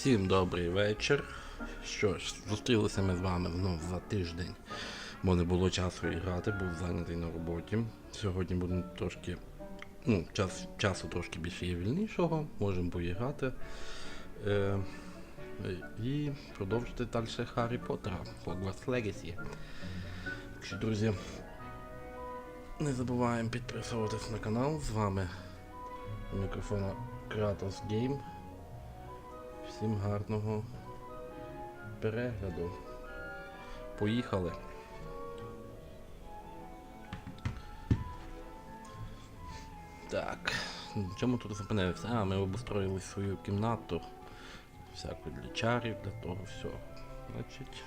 Всім добрий вечір. Що ж, зустрілися ми з вами знову за тиждень, бо не було часу грати, був зайнятий на роботі. Сьогодні будемо трошки, часу трошки більше є вільнішого, можемо поіграти і продовжити далі Гаррі Поттера, Hogwarts Legacy. Так що, друзі, не забуваємо підписуватись на канал. З вами у мікрофона Кратос Гейм. Всім гарного перегляду. Поїхали. Так, в чому тут зупинилися? Ми обустроїли свою кімнату. Всяку для чарів, для того всього. Значить.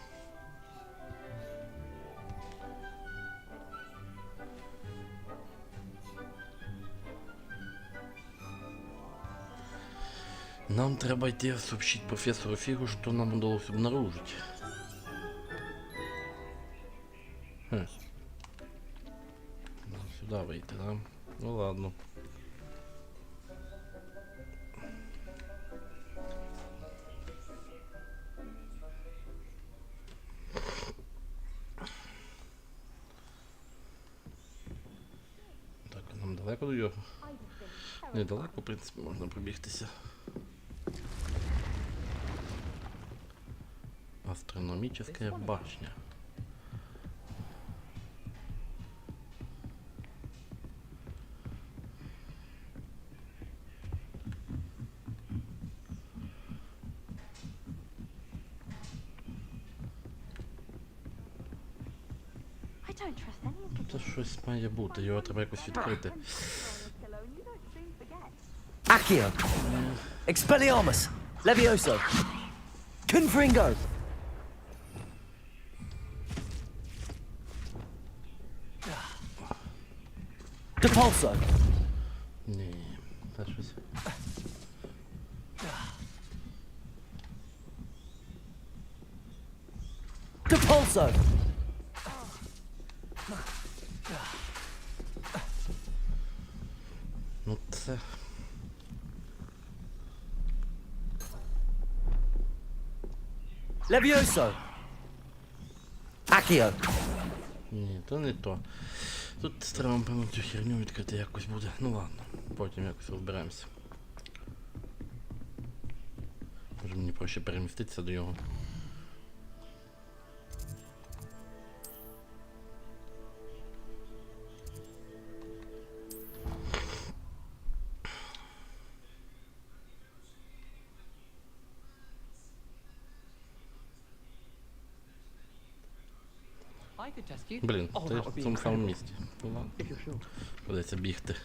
Нам треба йти сообщить профессору Фігу, что нам удалось обнаружить. Сюда выйти, да? Ну ладно. Так, нам далеко до його? Недалеко, в принципі, можна пробігтися. Астрономическая башня. Це щось має бути, його треба якось відкрити. Accio, Expelliarmus, Levioso, Confringo. Depulso. Ні, це щось. Depulso. Ну це... Levioso. Accio. Ні, то не то. Тут треба, напевно, цю херню відкрити якось буде. Ну ладно, потім якось розберемося. Може мені проще переміститися до його. Блін, ти в цьому самому місці. Ну ладно, придеться бігти.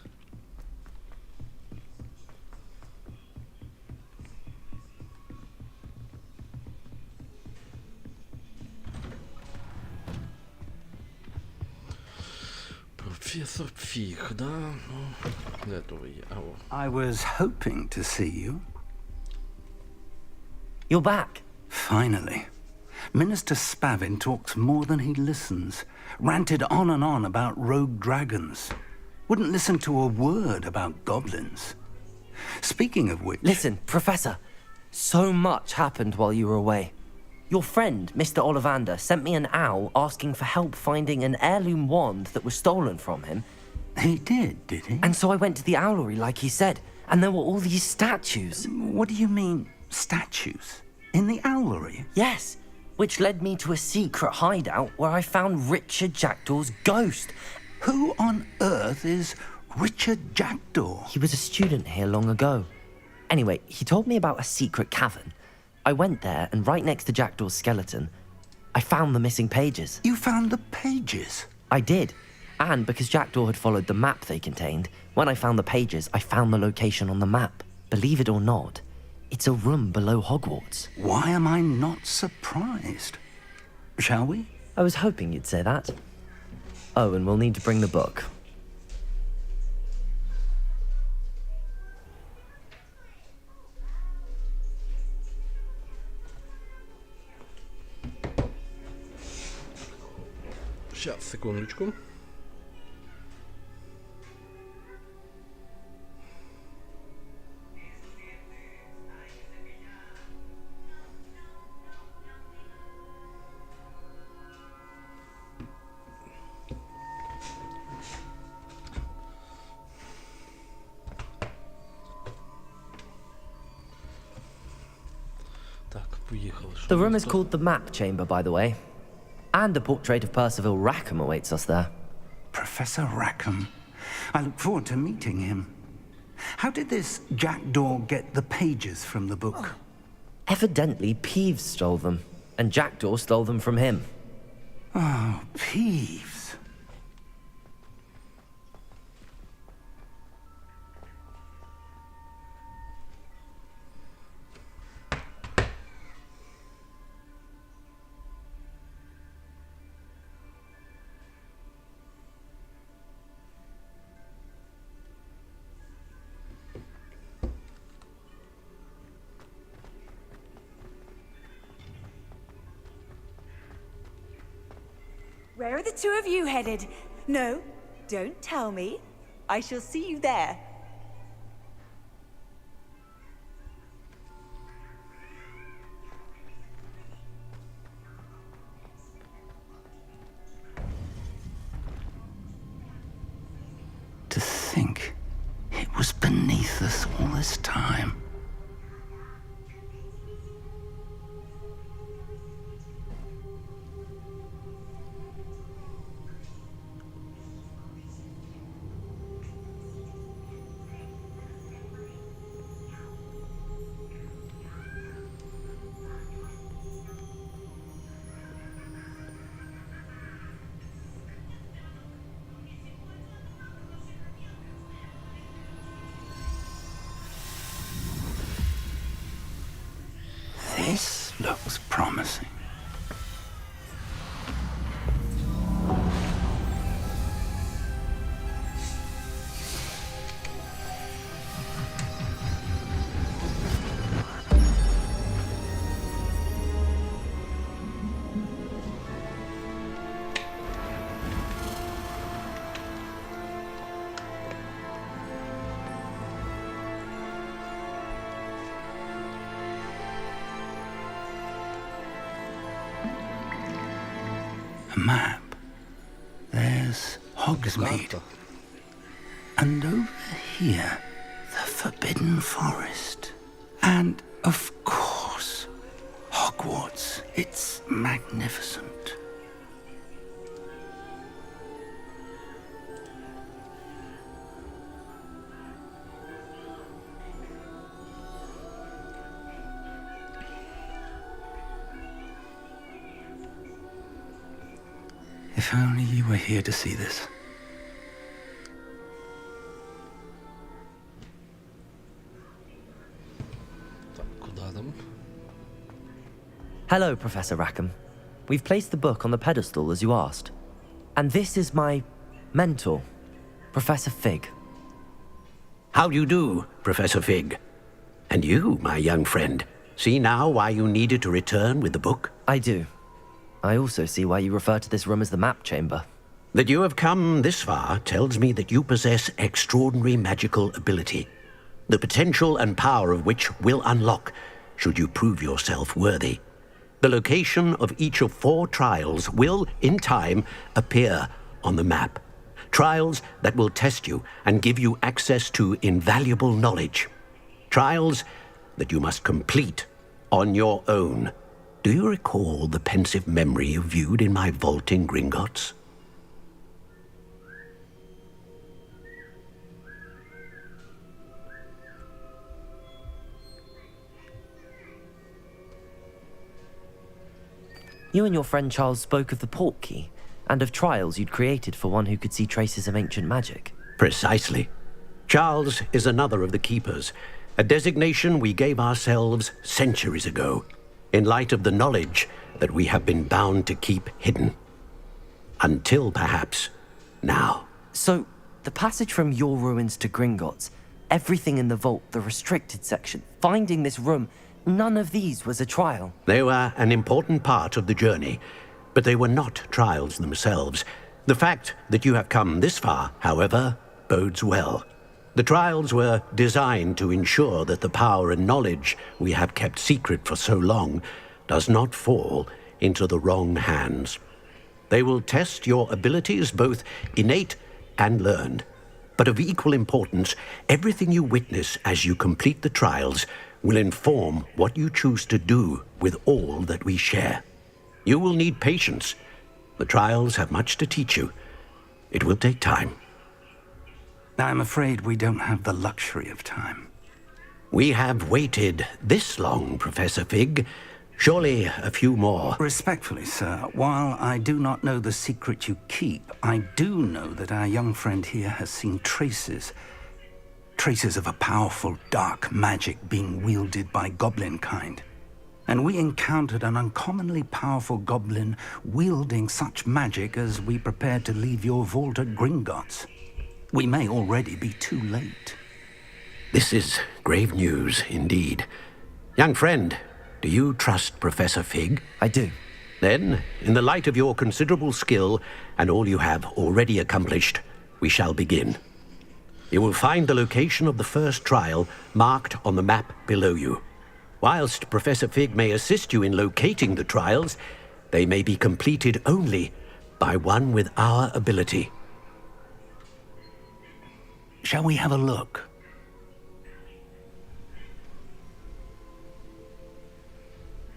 Професор Фіг, да? Ну, де то ви є? I was hoping to see you. You're back. Finally. Minister Spavin talks more than he listens. Ranted on and on about rogue dragons. Wouldn't listen to a word about goblins. Speaking of which... Listen, Professor. So much happened while you were away. Your friend, Mr. Ollivander, sent me an owl asking for help finding an heirloom wand that was stolen from him. He did he? And so I went to the owlery like he said, and there were all these statues. What do you mean, statues? In the owlery? Yes, which led me to a secret hideout where I found Richard Jackdaw's ghost. Who on earth is Richard Jackdaw? He was a student here long ago. Anyway, he told me about a secret cavern. I went there, and right next to Jackdaw's skeleton, I found the missing pages. You found the pages? I did. And because Jackdaw had followed the map they contained, when I found the pages, I found the location on the map. Believe it or not, it's a room below Hogwarts. Why am I not surprised? Shall we? I was hoping you'd say that. Oh, and we'll need to bring the book. Щас, секундочку. поїхали. Що The у room нас is тут? called the Map Chamber, by the way. And a portrait of Percival Rackham awaits us there. Professor Rackham. I look forward to meeting him. How did this jackdaw get the pages from the book? Evidently, Peeves stole them, and Jackdaw stole them from him. Oh, Peeves. Where are the two of you headed? No, don't tell me. I shall see you there. To think it was beneath us all this time. This looks promising. A map. There's Hogsmeade. Карта. And over here, the Forbidden Forest. And, of course, Hogwarts. It's magnificent. If only you were here to see this. Так, куди там? Hello, Professor Rackham. We've placed the book on the pedestal as you asked. And this is my mentor, Professor Fig. How do you do, Professor Fig? And you, my young friend, see now why you needed to return with the book? I do. I also see why you refer to this room as the Map Chamber. That you have come this far tells me that you possess extraordinary magical ability, the potential and power of which will unlock should you prove yourself worthy. The location of each of 4 trials will, in time, appear on the map. Trials that will test you and give you access to invaluable knowledge. Trials that you must complete on your own. Do you recall the pensive memory you viewed in my vault in Gringotts? You and your friend Charles spoke of the portkey, and of trials you'd created for one who could see traces of ancient magic. Precisely. Charles is another of the keepers, a designation we gave ourselves centuries ago, in light of the knowledge that we have been bound to keep hidden. Until, perhaps, now. So, the passage from your ruins to Gringotts, everything in the vault, the restricted section, finding this room, none of these was a trial. They were an important part of the journey, but they were not trials themselves. The fact that you have come this far, however, bodes well. The trials were designed to ensure that the power and knowledge we have kept secret for so long does not fall into the wrong hands. They will test your abilities, both innate and learned. But of equal importance, everything you witness as you complete the trials will inform what you choose to do with all that we share. You will need patience. The trials have much to teach you. It will take time. I'm afraid we don't have the luxury of time. We have waited this long, Professor Fig. Surely a few more. Respectfully, sir, while I do not know the secret you keep, I do know that our young friend here has seen traces of a powerful dark magic being wielded by goblin kind. And we encountered an uncommonly powerful goblin wielding such magic as we prepared to leave your vault at Gringotts. We may already be too late. This is grave news indeed. Young friend, do you trust Professor Fig? I do. Then, in the light of your considerable skill and all you have already accomplished, we shall begin. You will find the location of the first trial marked on the map below you. Whilst Professor Fig may assist you in locating the trials, they may be completed only by one with our ability. Shall we have a look?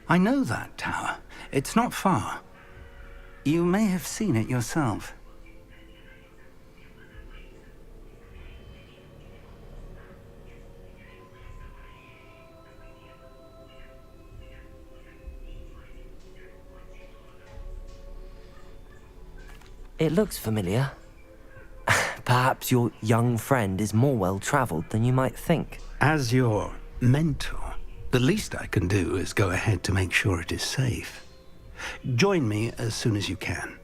I know that tower. It's not far. You may have seen it yourself. It looks familiar. Perhaps your young friend is more well-traveled than you might think. As your mentor, the least I can do is go ahead to make sure it is safe. Join me as soon as you can.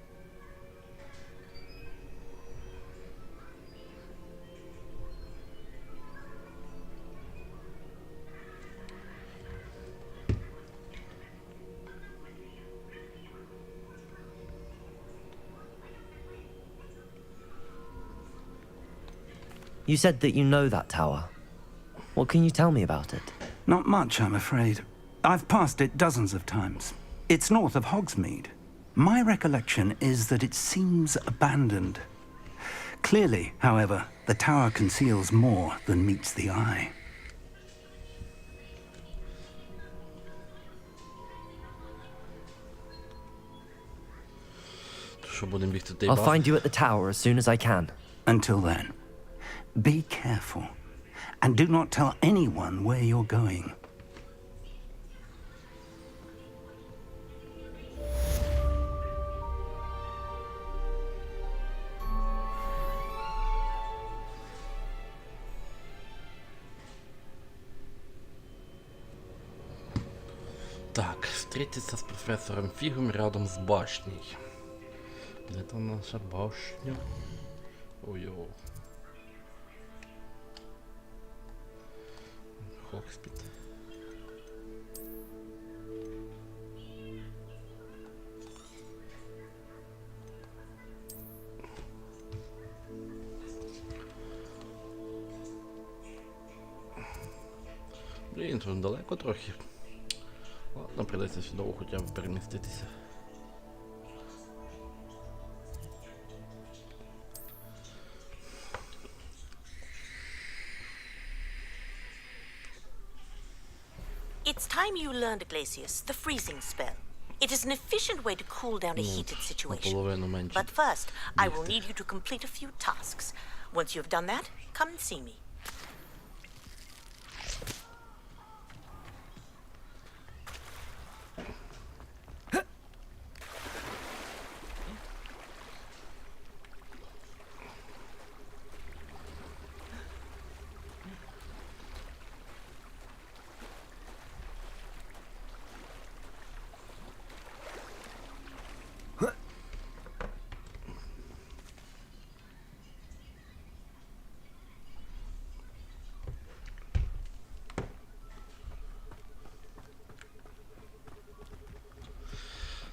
You said that you know that tower. What can you tell me about it? Not much, I'm afraid. I've passed it dozens of times. It's north of Hogsmeade. My recollection is that it seems abandoned. Clearly, however, the tower conceals more than meets the eye. I'll find you at the tower as soon as I can. Until then, be careful, and do not tell anyone where you're going. Так, встретиться с профессором Фигом рядом с башней. Где там наша башня? Ой-ой. Хогспід. Блін, тут далеко трохи. Ладно, придеться сюди хоча б переміститися. It's time you learned, Glacius, the freezing spell. It is an efficient way to cool down a heated situation. But first, I will need you to complete a few tasks. Once you have done that, come and see me.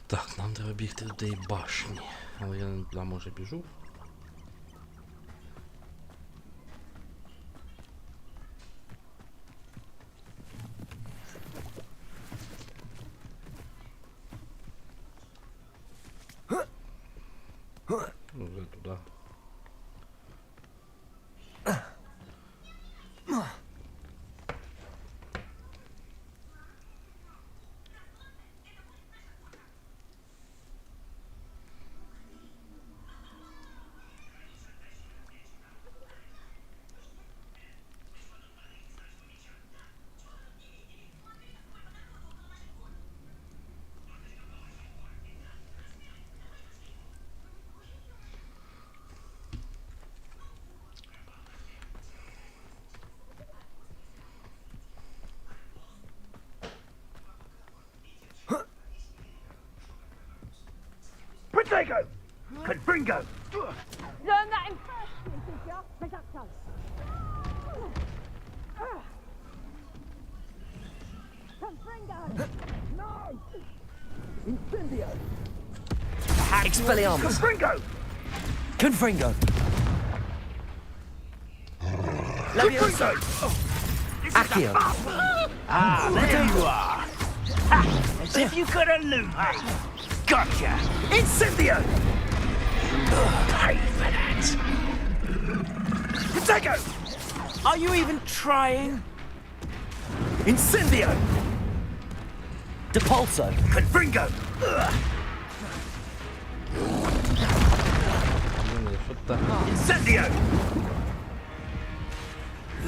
Так, нам треба бігти до тієї башні. Але я не туди, може, біжу. Вже туди. Protego! Confringo! Learn that in first, Cynthia. Take that close. Confringo! No! Incendio! Expelliarmus. Confringo! Confringo. Leviosa. Accio. Ah, there you are! Ha! As if you could elude me! Gotcha! Incendio! Pay for that! Protego! Are you even trying? Incendio! Depulso. Confringo! Що так? Incendio!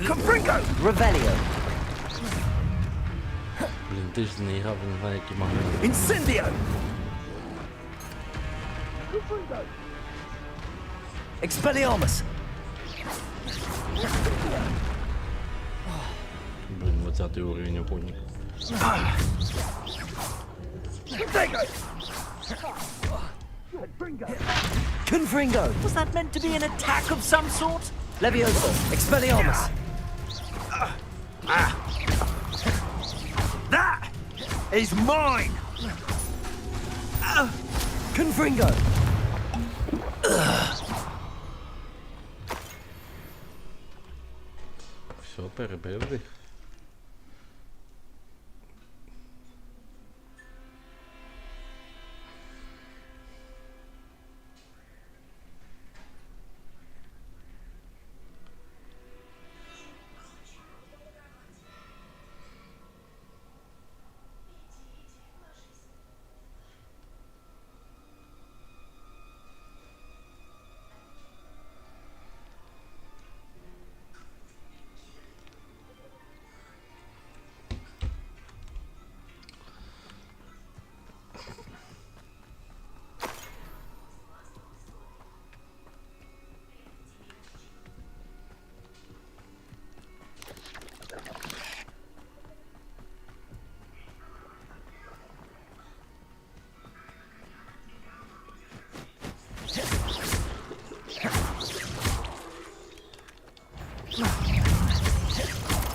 Confringo! Revelio. Блін, ти ж не грав, не знаю, які магазини. Incendio! Expelliarmus. Блін, 20-й уровень охотник. Protego! Confringo. Was that meant to be an attack of some sort? Leviosa. Expelliarmus. That is mine! Confringo. Все, перебив їх.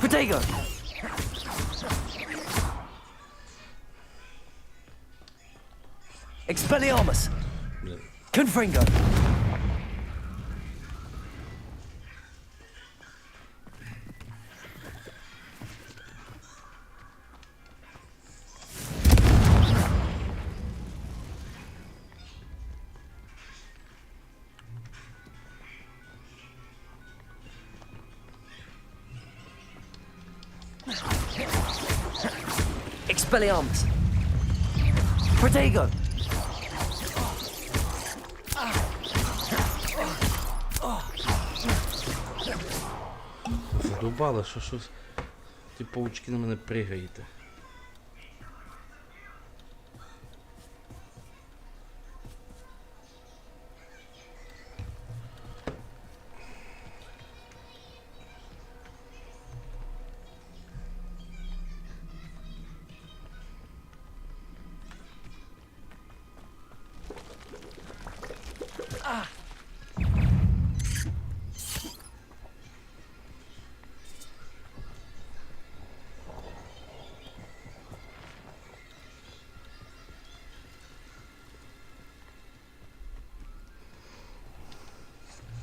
Protego. Expelliarmus. Блін. Confringo. Expelliarmus. Protego. Задубали, що щось. Ті паучки на мене пригаєте.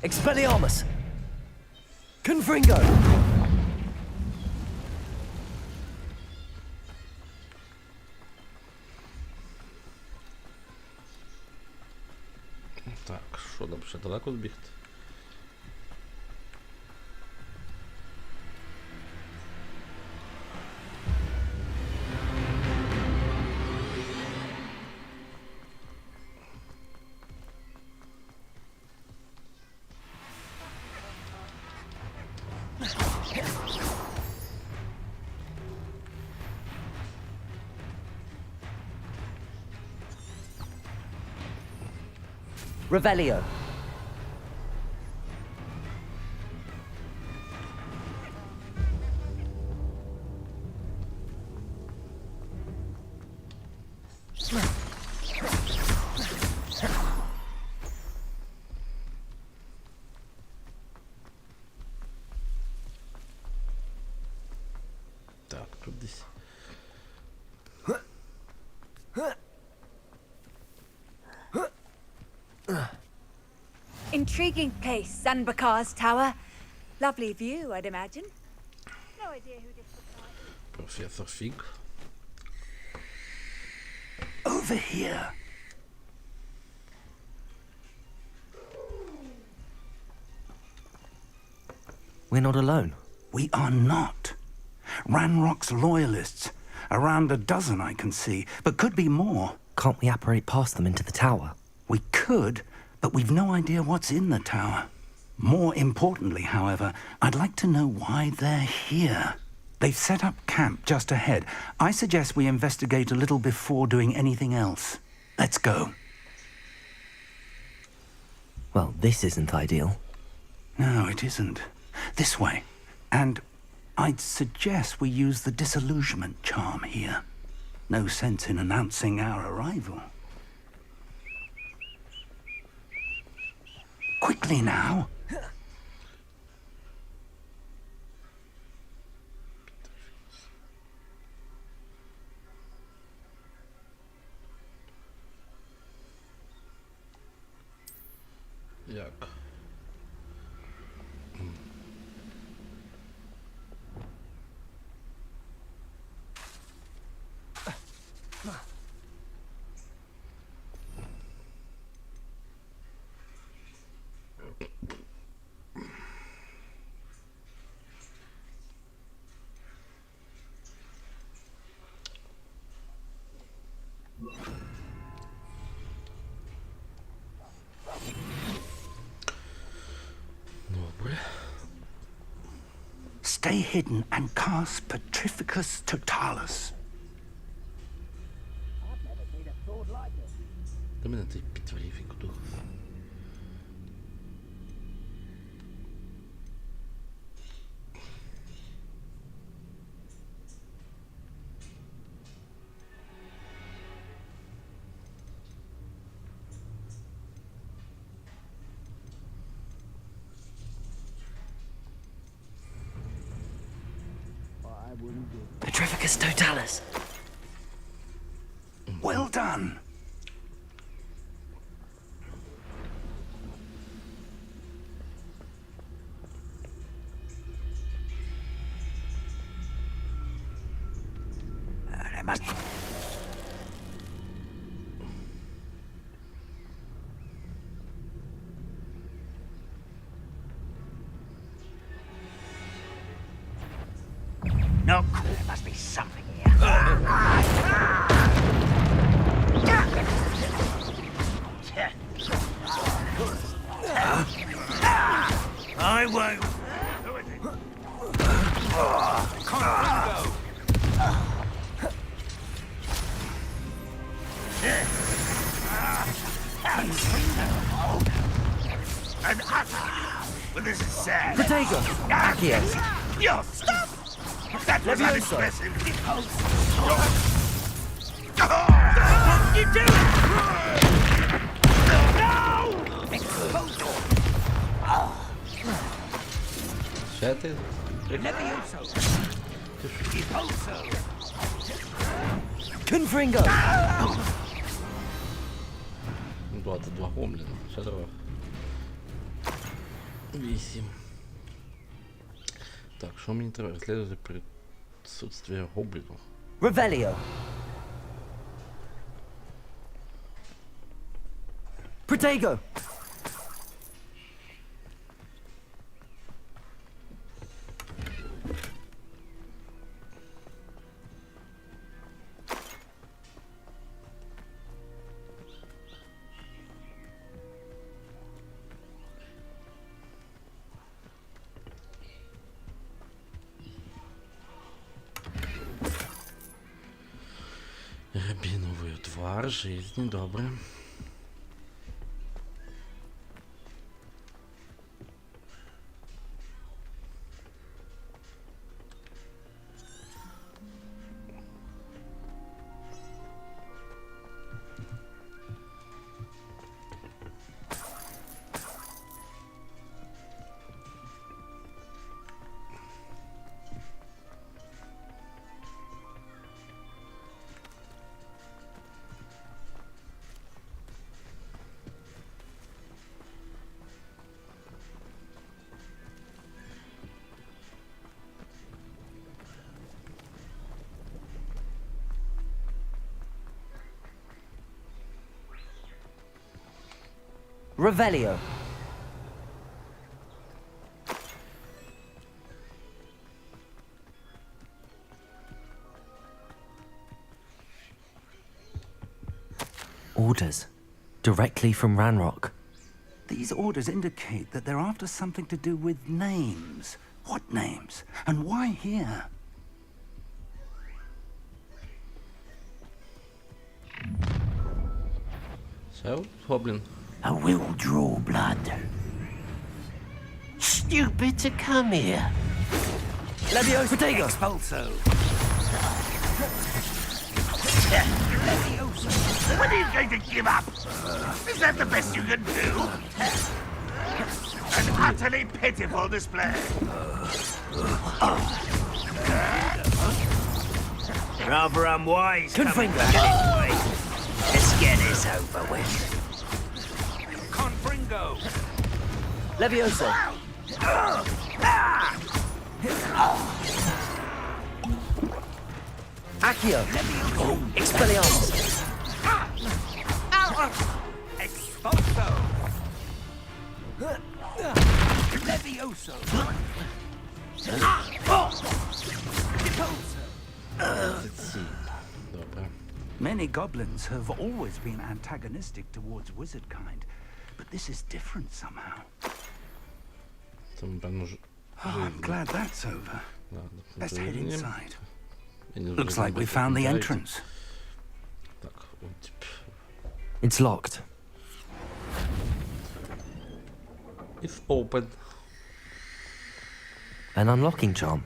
Expelliarmus. Confringo. Так, що там ще далеко збігти? Revelio. Intriguing place, Sanbakar's tower. Lovely view, I'd imagine. No idea who this was. Професор Фіг. Over here. We're not alone. We are not. Ranrock's loyalists. Around a dozen I can see, but could be more. Can't we apparate past them into the tower? We could, but we've no idea what's in the tower. More importantly, however, I'd like to know why they're here. They've set up camp just ahead. I suggest we investigate a little before doing anything else. Let's go. Well, this isn't ideal. No, it isn't. This way. And I'd suggest we use the disillusionment charm here. No sense in announcing our arrival. Quickly now. Як? Добре. Stay hidden and cast Petrificus Totalis. До мене цей підтворив дух. Petrificus Totalis. Well done. There must be... No, there must be something here. I won't. Well, this is sad. Protego! Accio! Yo, stop! That was unexpressive. What you doing? No! Ще ти? Confringo! 22 гомліна. Ще треба. 8. Так, що мені треба? Розслідувати присутствие гоблінів. Revelio! Protego! Рябиновий отвар жизни, добре. Revelio. Orders. Directly from Ranrock. These orders indicate that they're after something to do with names. What names? And why here? So, Goblin. I will draw blood. Stupid to come here. Leviosa. Protego. Expulso. When are you going to give up? Is that the best you can do? An utterly pitiful display. Rather unwise. Confringo. Let's get this over with. Confringo. Leviosa. Accio. Expelliarmus. Expulso. Levioso. Dobra. Many goblins have always been antagonistic towards wizard kind, but this is different somehow. To pewno I'm glad that's over. Let's head inside. Looks Looks like we found the entrance. Tak, It's locked. it's open. An unlocking charm.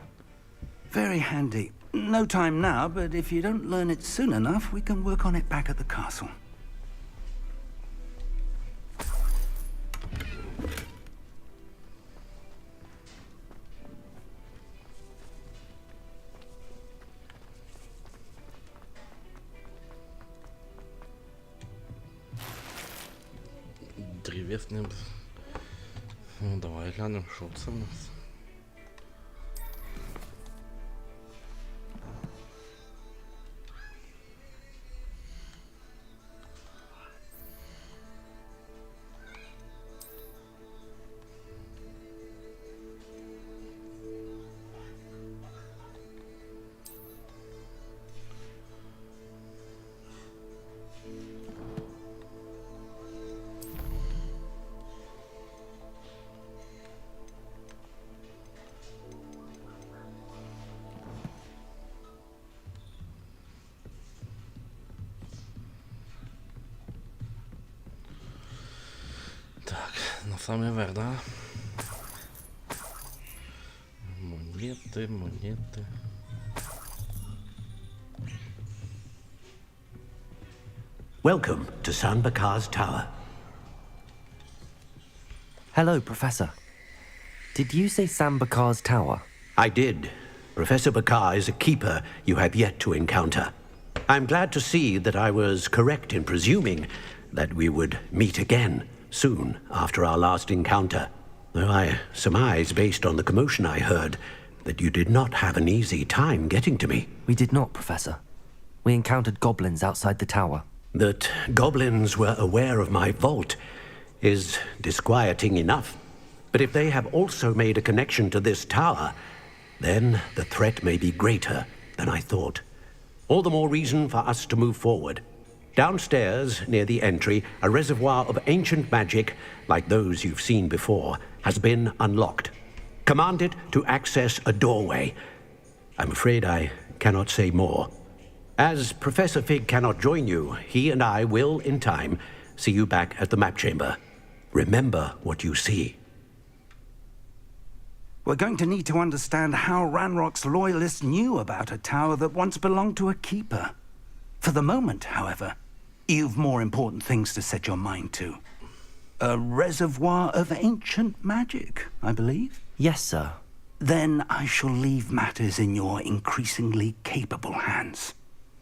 Very handy. No time now, but if you don't learn it soon enough, we can work on it back at the castle. Древесний. Ну, давай глянемо, що це в нас. Так, на самий верх, да? Монети, монети. Welcome to Sanbakar's Tower. Hello, Professor. Did you say Sambakar's tower? I did. Professor Bakar is a keeper you have yet to encounter. I'm glad to see that I was correct in presuming that we would meet again soon after our last encounter. Though I surmise, based on the commotion I heard, that you did not have an easy time getting to me. We did not, Professor. We encountered goblins outside the tower. That goblins were aware of my vault is disquieting enough. But if they have also made a connection to this tower, then the threat may be greater than I thought. All the more reason for us to move forward. Downstairs, near the entry, a reservoir of ancient magic, like those you've seen before, has been unlocked. Command it to access a doorway. I'm afraid I cannot say more. As Professor Fig cannot join you, he and I will, in time, see you back at the map chamber. Remember what you see. We're going to need to understand how Ranrock's loyalists knew about a tower that once belonged to a keeper. For the moment, however, you've more important things to set your mind to. A reservoir of ancient magic, I believe? Yes, sir. Then I shall leave matters in your increasingly capable hands.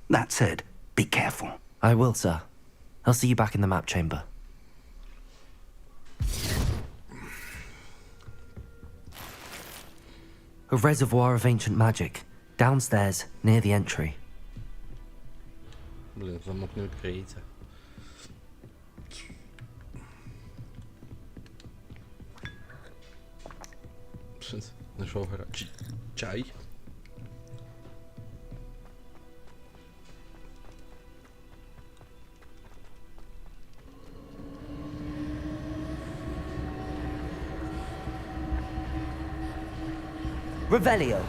That said, be careful. I will, sir. I'll see you back in the map chamber. A reservoir of ancient magic, downstairs, near the entry. Блін, замок не відкриється. Знайшов чай. Revelio.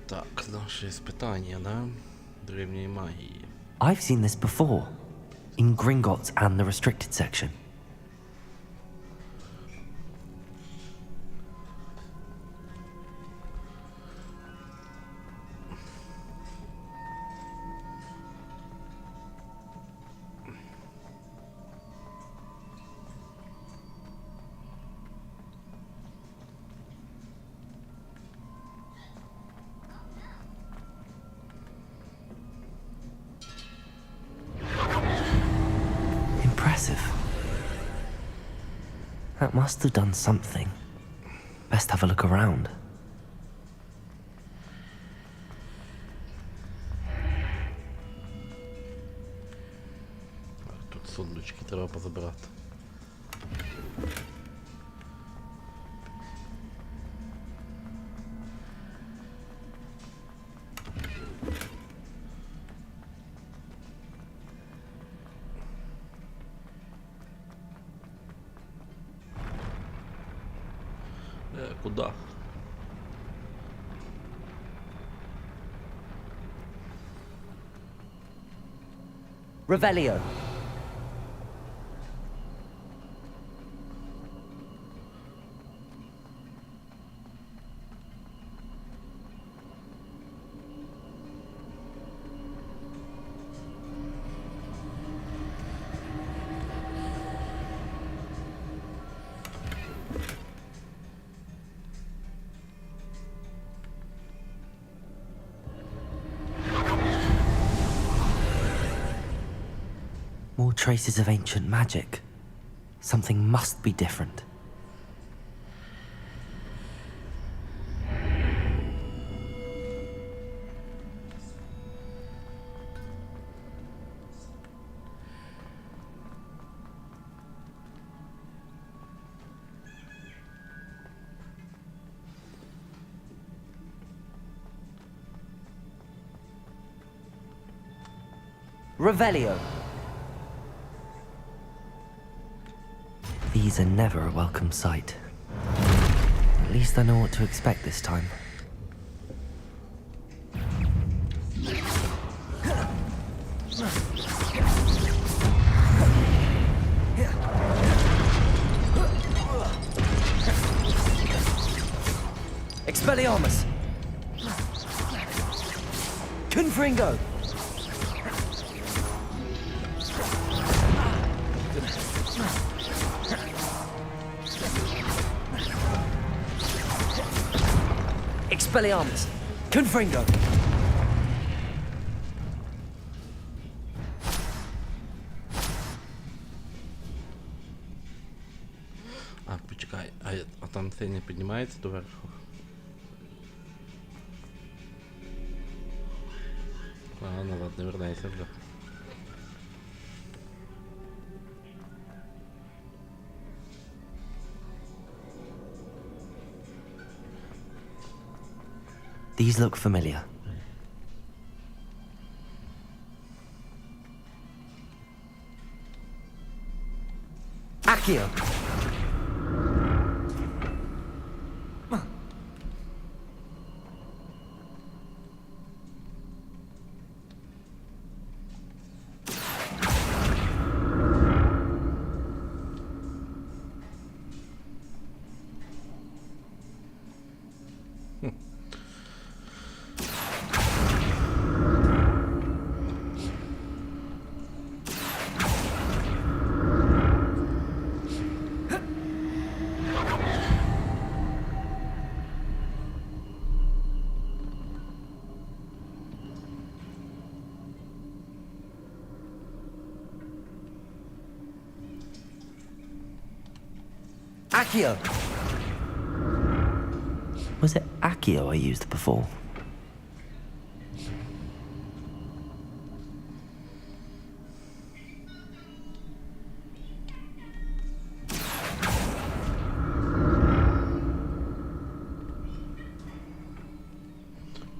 Так, наше спитання, да? Древньої магії. I've seen this before, in Gringotts and the restricted section. Impressive. That must have done something. Best have a look around. Тут сундучки треба позабирати. Куда? Revelio. More traces of ancient magic. Something must be different. Revelio. These are never a welcome sight. At least I know what to expect this time. Expelliarmus! Confringo! Expelliarmus! Confringo! А, почекай, а там цей не піднімається доверху? А, назад не вернеться вже. These look familiar. Accio! Accio! Was it Accio I used before?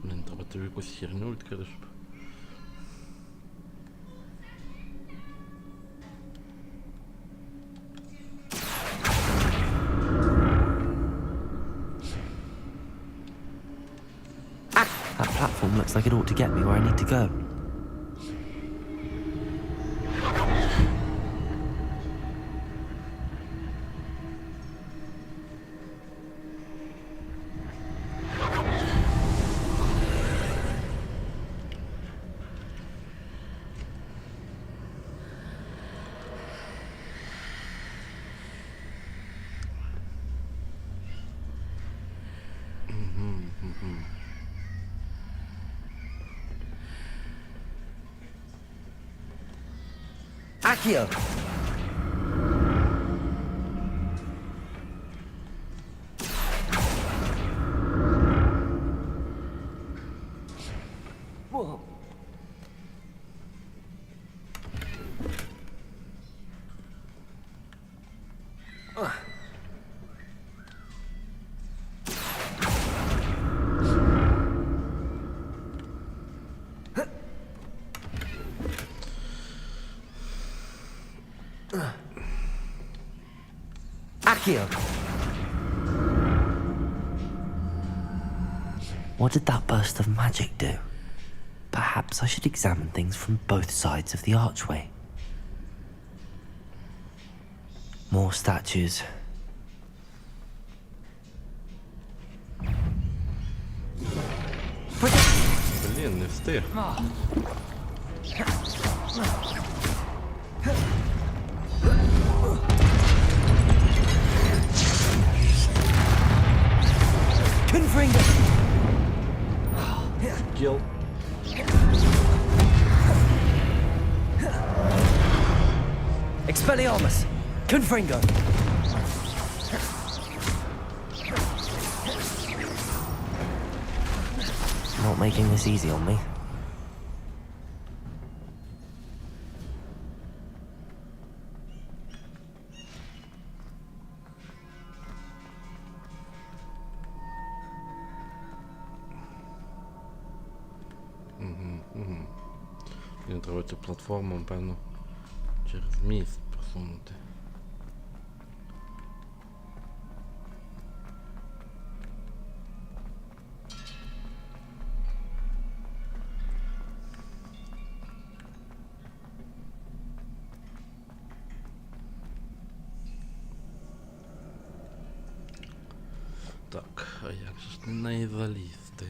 Блін, треба тобі якусь херню відкрити, щоб... That platform looks like it ought to get me where I need to go. Accio! Whoa. Accio! What did that burst of magic do? Perhaps I should examine things from both sides of the archway. More statues. Блін, не встиг. Kill. Expelliarmus! Confringo! Not making this easy on me. Мені треба цю платформу, певно, через міст просунути. Так, а як же ж на неї залізти?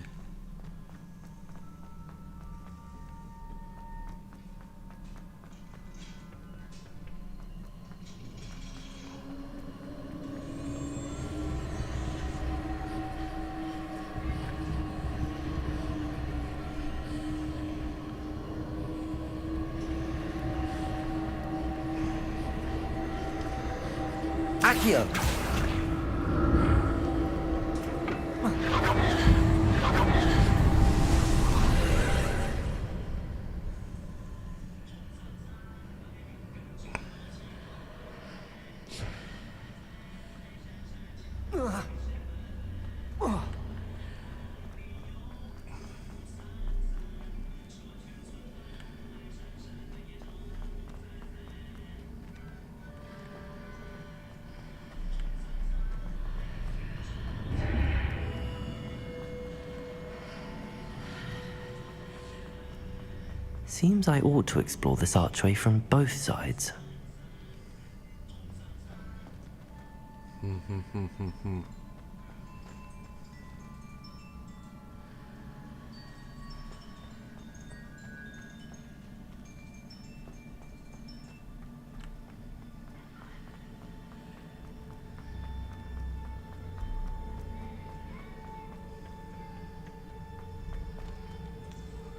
Accio! Seems I ought to explore this archway from both sides.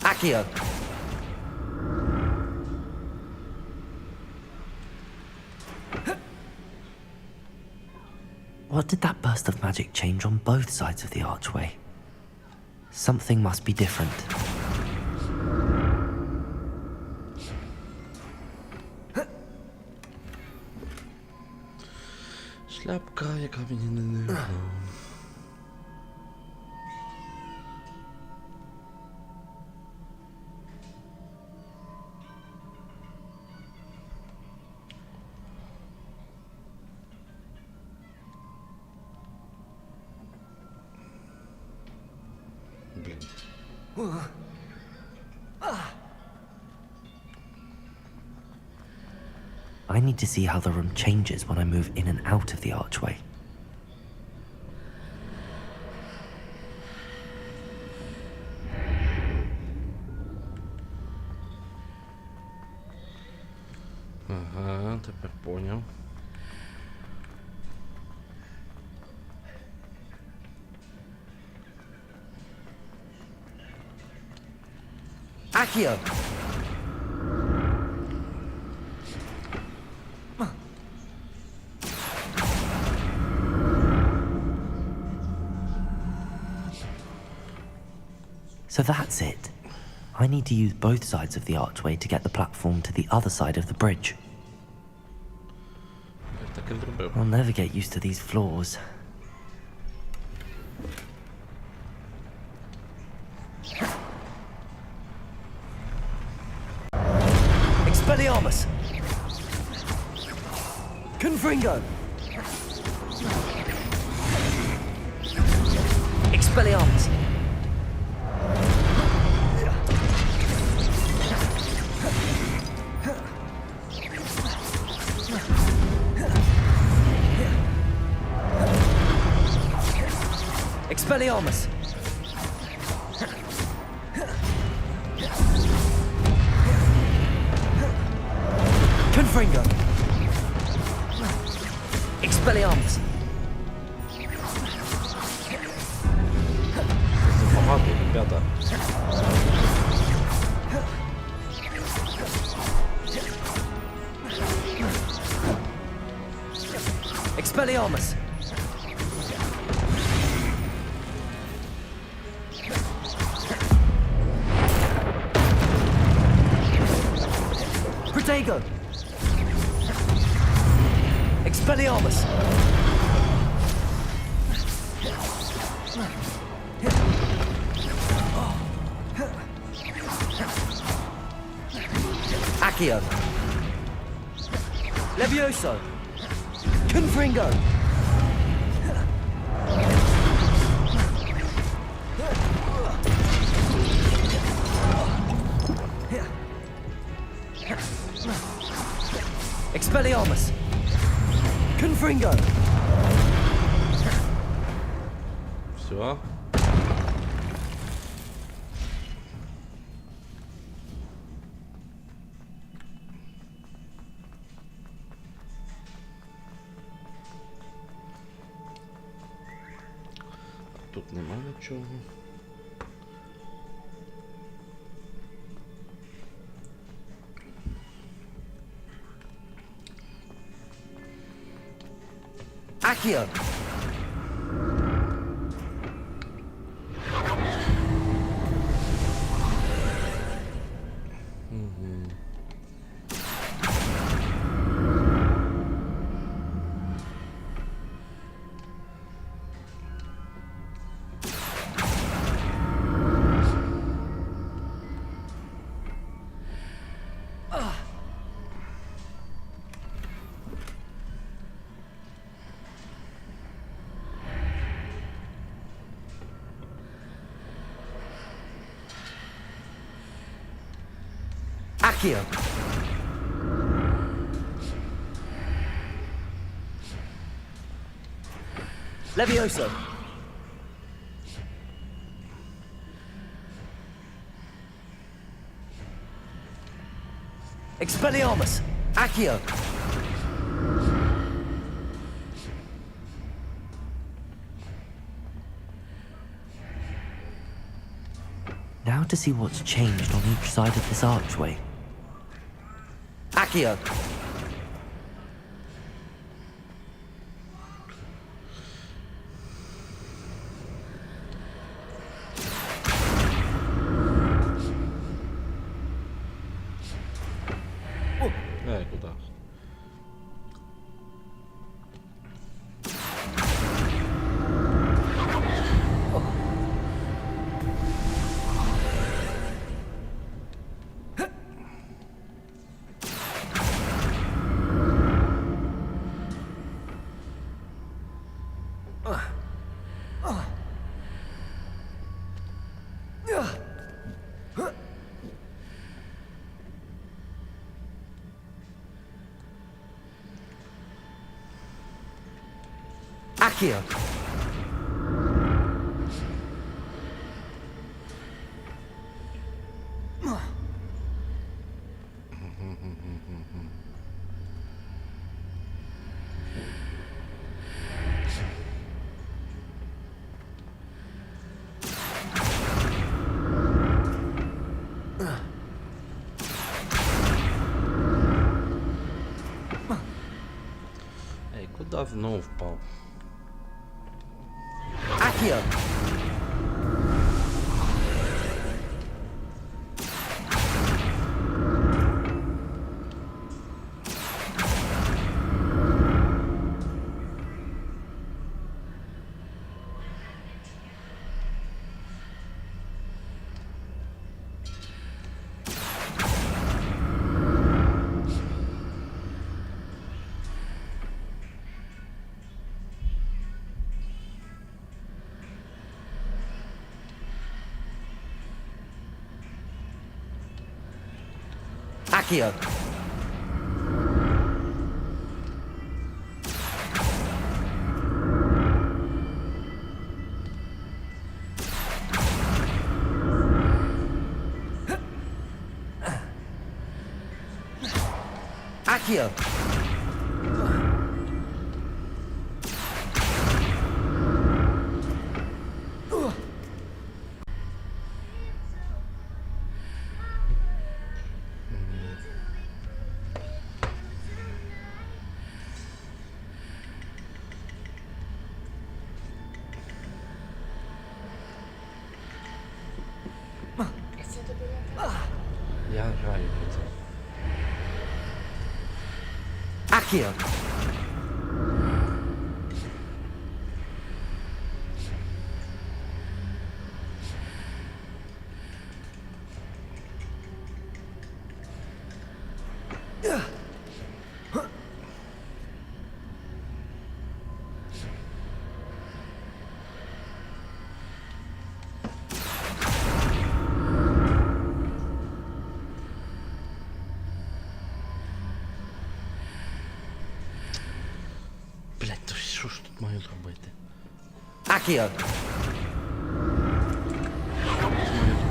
Accio! What did that burst of magic change on both sides of the archway? Something must be different. Шляпка, яка мені не нужна. I need to see how the room changes when I move in and out of the archway. Ага, тепер поняв. Accio! So that's it. I need to use both sides of the archway to get the platform to the other side of the bridge. Так і зробив. I'll never get used to these floors. Expelliarmus! Confringo! Expelliarmus! Expelliarmus! Confringo! Expelliarmus! Забагато, ребята. Expelliarmus! Protego! Expelliarmus! Accio! Levioso! Confringo! Expelliarmus! Confringo! Все. Тут нема нічого. Accio! Accio. Levioso. Expelliarmus. Accio. Now to see what's changed on each side of this archway. Accio. Куда? Accio. Ей, куди знов впав? Accio. Accio. Accio. Я граю в це. Accio. Блять, то що ж тут маю зробити? Accio. Що маю зробити?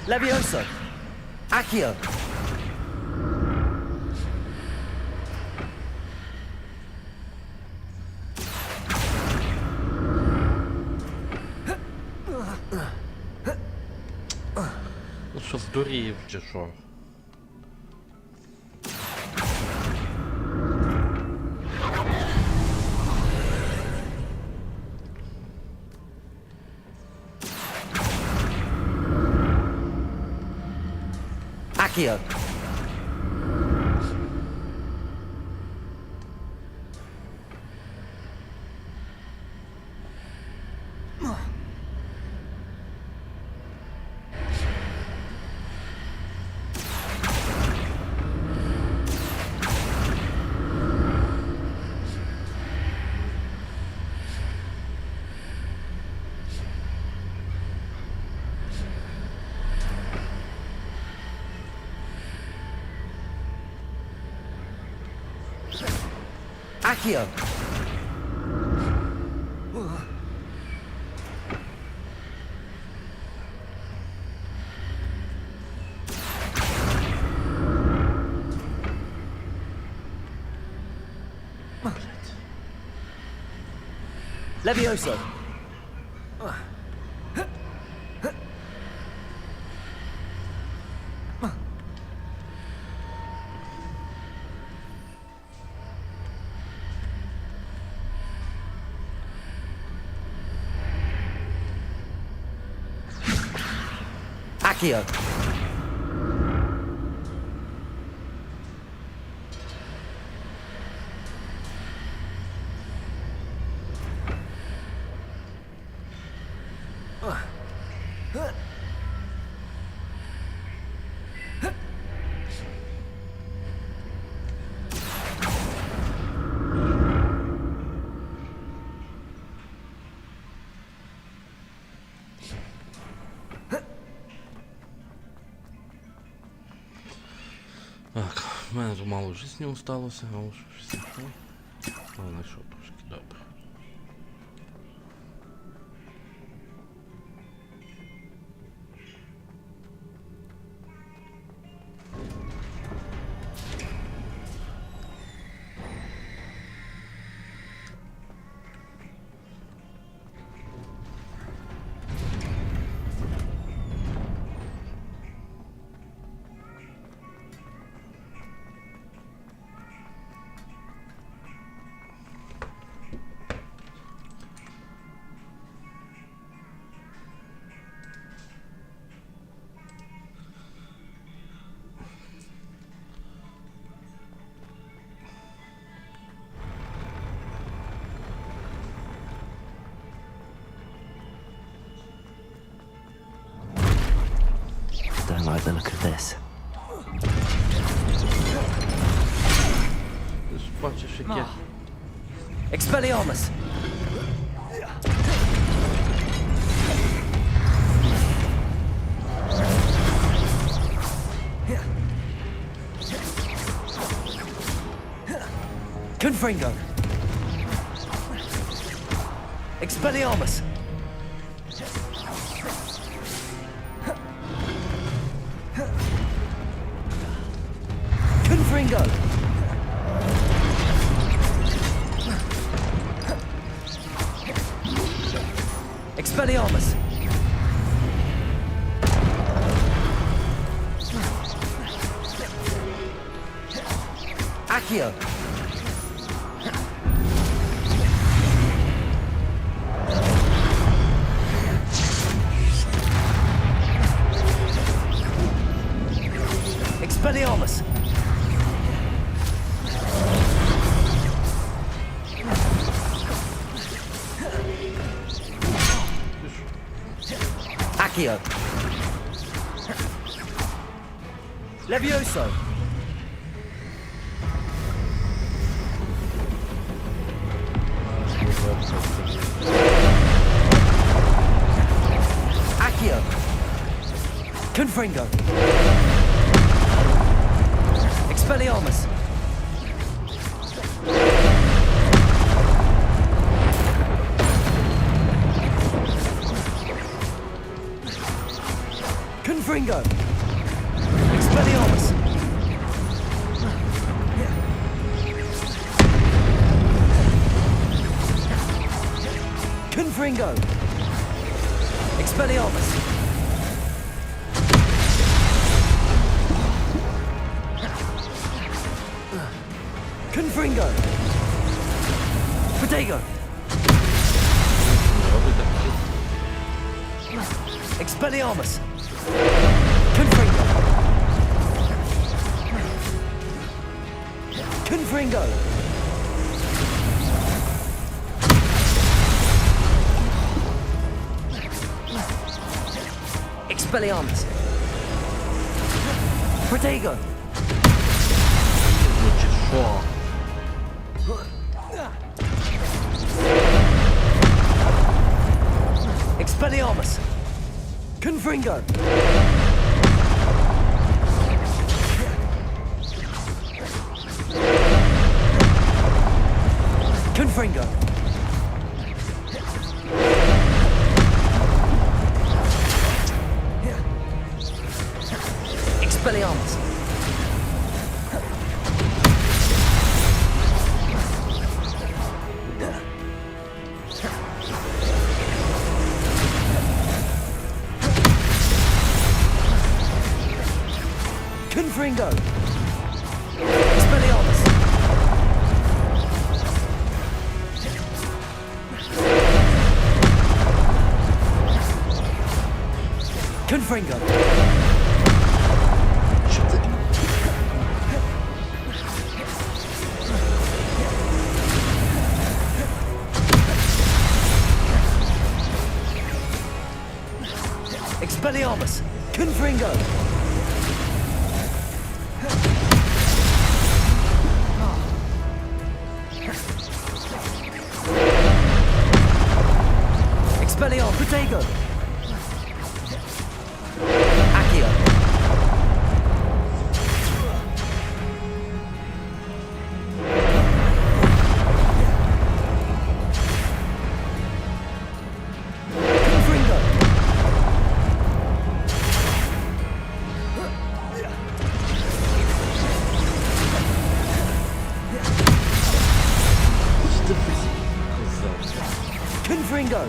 Levioso. Accio. Ну що, здурів чи що? Accio. Accio! Levioso! Accio! Так, в мене тут мало життя осталося, а ось все. Але знайшов трошки, добре. Don't like the look of this. Ти ж бачиш, як я... Expelliarmus! Confringo! Expelliarmus! Confringo! Expelliarmus! Accio! Expelliarmus! Accio! Levioso! Accio! Confringo! Expelliarmus! Confringo! Expelliarmus! Confringo! Expelliarmus! Confringo! Protego! Expelliarmus! Confringo! Confringo! Expelliarmus! Protego! Expelliarmus! Confringo! Expelliarmus. Confringo. Expelliarmus. Confringo. Expelliarmus. Confringo. Expelliarmus. Protego. Accio. Confringo. Confringo.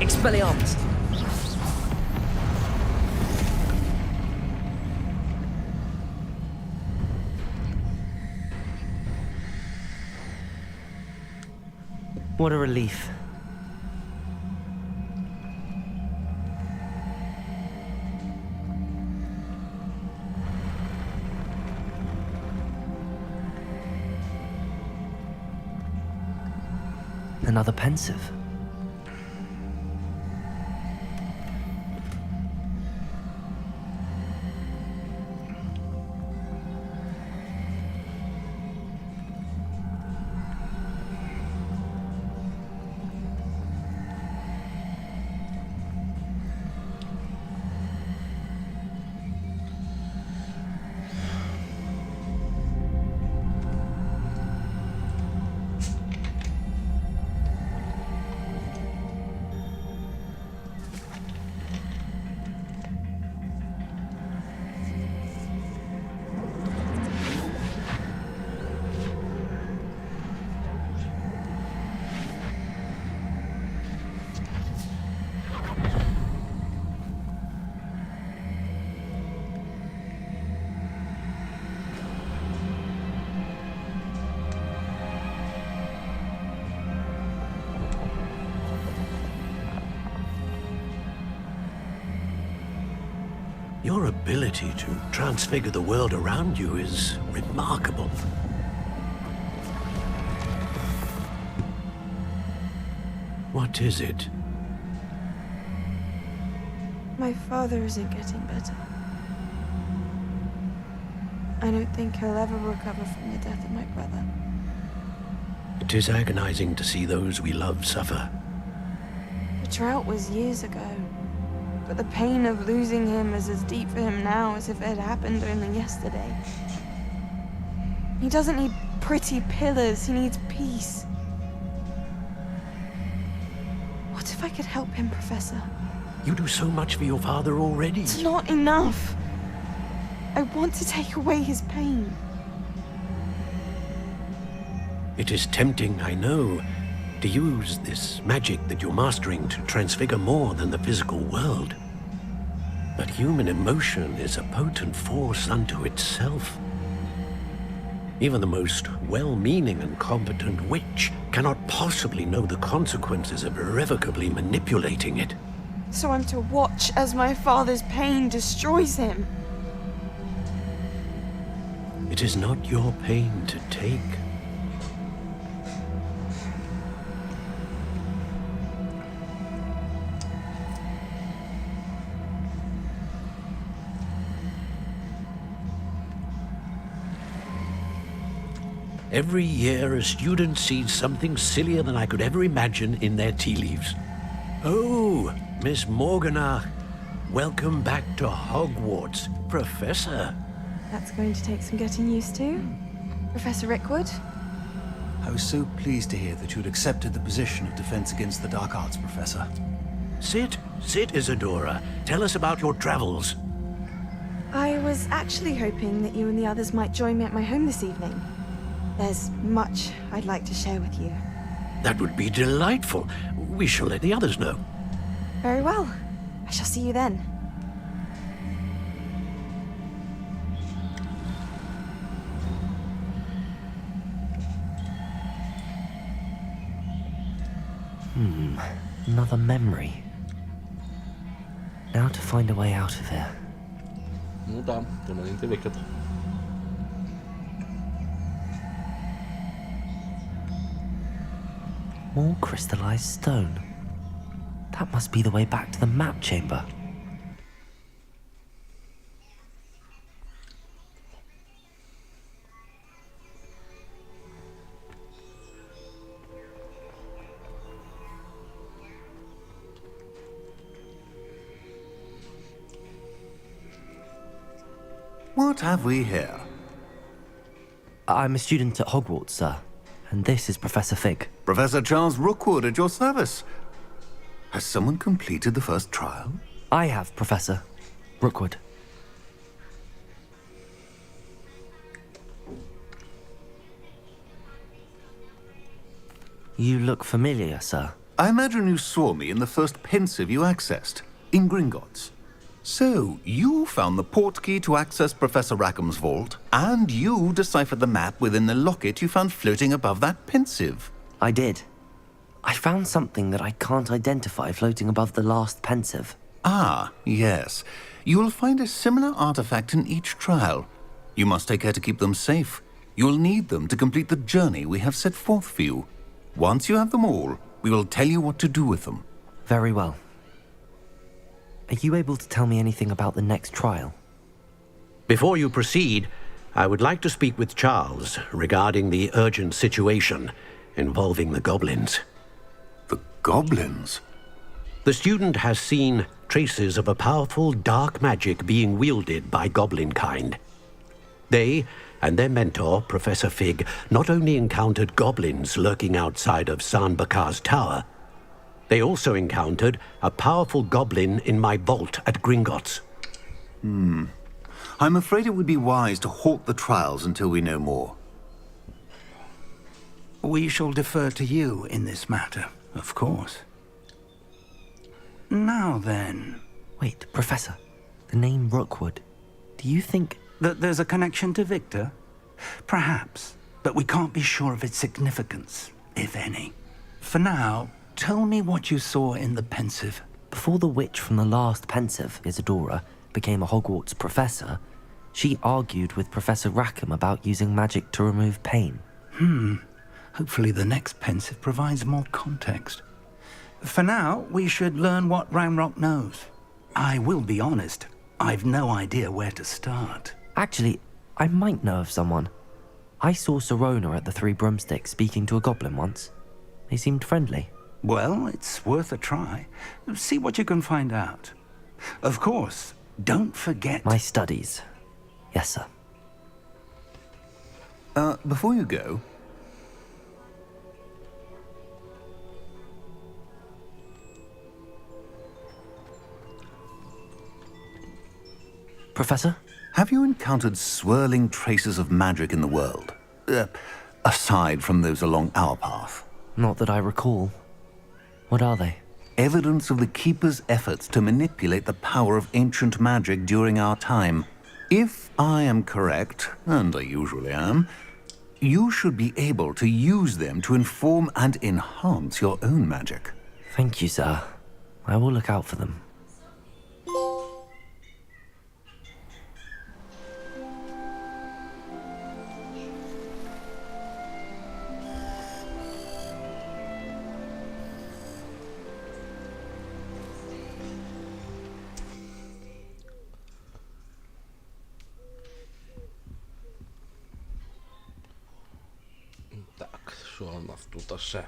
Expelliarmus. What a relief. Another pensive. Your ability to transfigure the world around you is remarkable. What is it? My father isn't getting better. I don't think he'll ever recover from the death of my brother. It is agonizing to see those we love suffer. The drought was years ago, but the pain of losing him is as deep for him now as if it had happened only yesterday. He doesn't need pretty pillars, he needs peace. What if I could help him, Professor? You do so much for your father already. It's not enough. I want to take away his pain. It is tempting, I know, to use this magic that you're mastering to transfigure more than the physical world. But human emotion is a potent force unto itself. Even the most well-meaning and competent witch cannot possibly know the consequences of irrevocably manipulating it. So I'm to watch as my father's pain destroys him. It is not your pain to take. Every year, a student sees something sillier than I could ever imagine in their tea leaves. Oh, Miss Morgana, welcome back to Hogwarts, Professor. That's going to take some getting used to. Professor Rickwood? I was so pleased to hear that you had accepted the position of Defense Against the Dark Arts Professor. Sit, Isadora. Tell us about your travels. I was actually hoping that you and the others might join me at my home this evening. There's much I'd like to share with you. That would be delightful. We shall let the others know. Very well. I shall see you then. Another memory. Now to find a way out of here. Ну да, заманити викид. More crystallized stone. That must be the way back to the map chamber. What have we here? I'm a student at Hogwarts, sir. And this is Professor Fig. Professor Charles Rookwood at your service. Has someone completed the first trial? I have, Professor Rookwood. You look familiar, sir. I imagine you saw me in the first pensive you accessed, in Gringotts. So, you found the portkey to access Professor Rackham's vault, and you deciphered the map within the locket you found floating above that pensive. I did. I found something that I can't identify floating above the last pensive. Ah, yes. You will find a similar artifact in each trial. You must take care to keep them safe. You'll need them to complete the journey we have set forth for you. Once you have them all, we will tell you what to do with them. Very well. Are you able to tell me anything about the next trial? Before you proceed, I would like to speak with Charles regarding the urgent situation involving the goblins. The goblins? The student has seen traces of a powerful dark magic being wielded by goblin kind. They and their mentor, Professor Fig, not only encountered goblins lurking outside of Sanbakar's tower, they also encountered a powerful goblin in my vault at Gringotts. I'm afraid it would be wise to halt the trials until we know more. We shall defer to you in this matter, of course. Now then... Wait, Professor. The name Rookwood. Do you think... that there's a connection to Victor? Perhaps, but we can't be sure of its significance, if any. For now, tell me what you saw in the pensive. Before the witch from the last pensive, Isadora, became a Hogwarts professor, she argued with Professor Rackham about using magic to remove pain. Hopefully the next pensive provides more context. For now, we should learn what Ranrock knows. I will be honest, I've no idea where to start. Actually, I might know of someone. I saw Serona at the Three Broomsticks speaking to a goblin once. They seemed friendly. Well, it's worth a try. See what you can find out. Of course, don't forget... My studies. Yes, sir. Before you go... Professor? Have you encountered swirling traces of magic in the world? Aside from those along our path? Not that I recall. What are they? Evidence of the Keeper's efforts to manipulate the power of ancient magic during our time. If I am correct, and I usually am, you should be able to use them to inform and enhance your own magic. Thank you, sir. I will look out for them. Так, що у нас тут ще?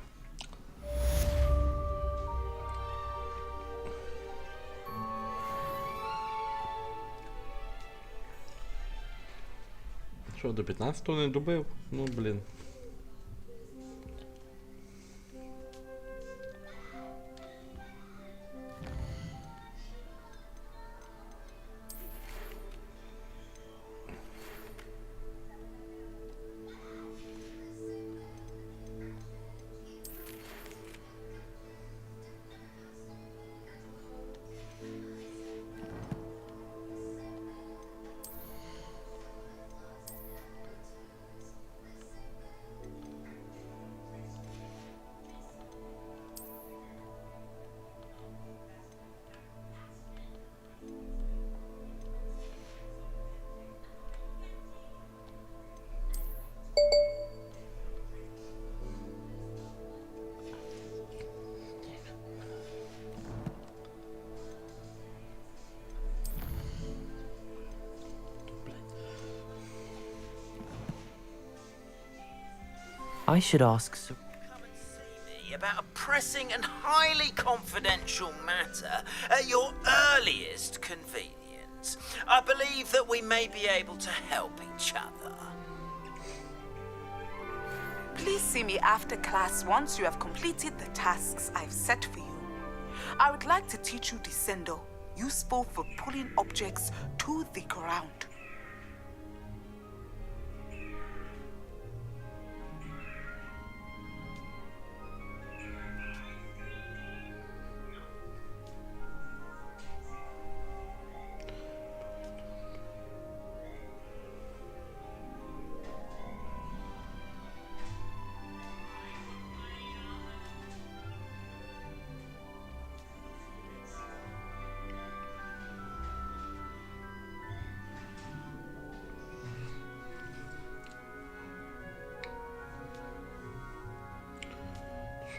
Що, до 15-го не добив? Ну, блін. I should ask... Come and see me about a pressing and highly confidential matter at your earliest convenience. I believe that we may be able to help each other. Please see me after class once you have completed the tasks I've set for you. I would like to teach you descendo, useful for pulling objects to the ground.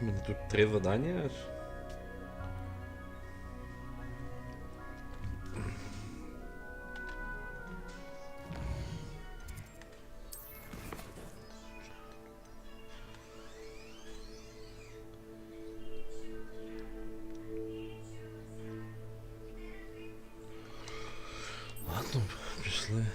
У мене тут 3 задання аж. Ладно, пішли.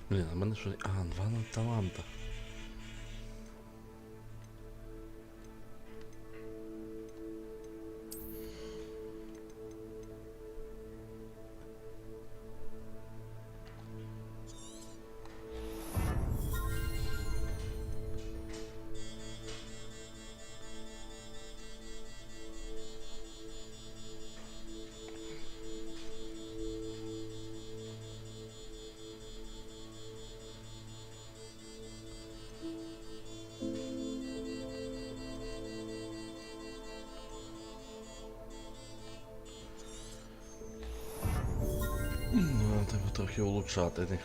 Блін, а в мене що... А, 2 таланта. Ну, треба трохи улучшати них.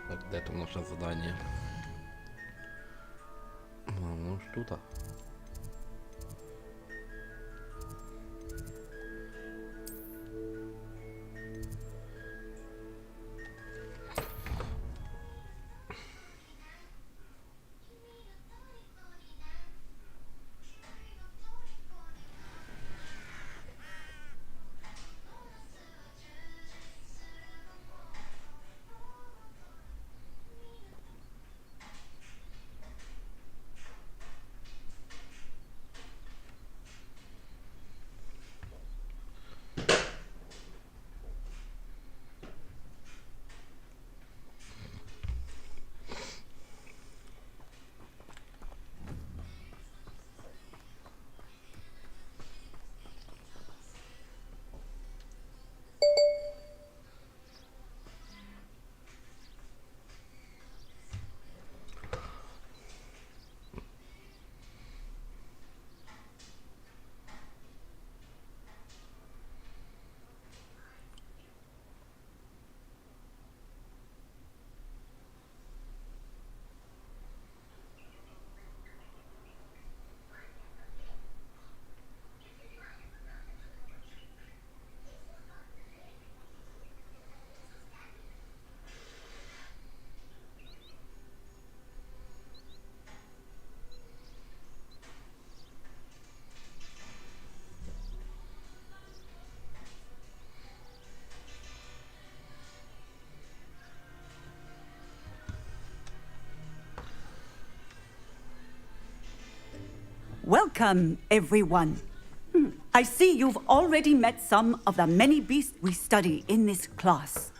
Так, де там наше задання? Ну ж тут. Welcome, everyone. I see you've already met some of the many beasts we study in this class.